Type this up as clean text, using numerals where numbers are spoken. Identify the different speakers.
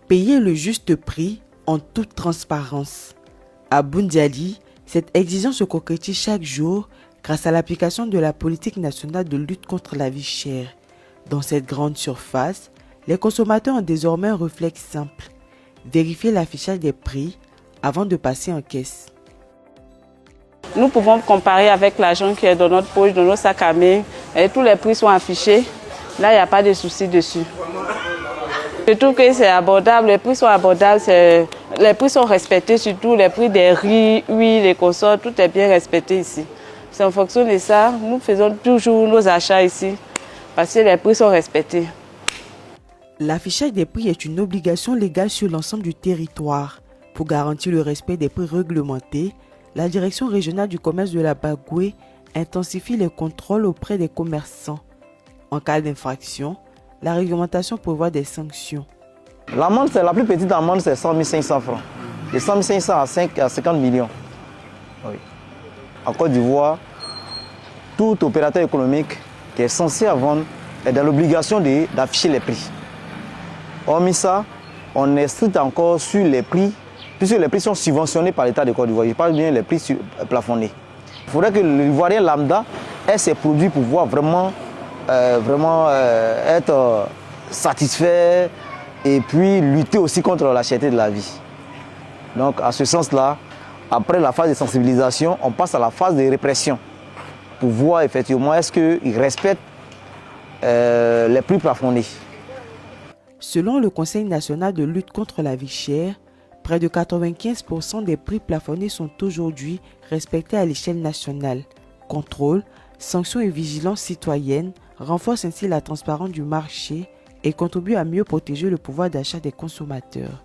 Speaker 1: Payer le juste prix en toute transparence. À Boundiali, cette exigence se concrétise chaque jour grâce à l'application de la politique nationale de lutte contre la vie chère. Dans cette grande surface, les consommateurs ont désormais un réflexe simple: vérifier l'affichage des prix avant de passer en caisse.
Speaker 2: Nous pouvons comparer avec l'argent qui est dans notre poche, dans nos sacs à main, et tous les prix sont affichés. Là, il n'y a pas de souci dessus. Je trouve que c'est abordable, les prix sont abordables, les prix sont respectés, surtout les prix des riz, huile, les consorts, tout est bien respecté ici. C'est en fonction de ça, nous faisons toujours nos achats ici, parce que les prix sont respectés.
Speaker 1: L'affichage des prix est une obligation légale sur l'ensemble du territoire. Pour garantir le respect des prix réglementés, la Direction régionale du commerce de la Bagoué intensifie les contrôles auprès des commerçants. En cas d'infraction, la réglementation prévoit des sanctions.
Speaker 3: L'amende, la plus petite amende, c'est 100 500 francs. De 100 500 à 50 millions. Oui. En Côte d'Ivoire, tout opérateur économique qui est censé vendre est dans l'obligation d'afficher les prix. Hormis ça, on est strict encore sur les prix, puisque les prix sont subventionnés par l'État de Côte d'Ivoire. Je parle bien des prix plafonnés. Il faudrait que l'Ivoirien lambda ait ses produits pour pouvoir vraiment être satisfait et puis lutter aussi contre la cherté de la vie. Donc, à ce sens-là, après la phase de sensibilisation, on passe à la phase de répression pour voir effectivement est-ce qu'ils respectent les prix plafonnés.
Speaker 1: Selon le Conseil national de lutte contre la vie chère, près de 95% des prix plafonnés sont aujourd'hui respectés à l'échelle nationale. Contrôle, sanctions et vigilance citoyenne renforcent ainsi la transparence du marché et contribuent à mieux protéger le pouvoir d'achat des consommateurs.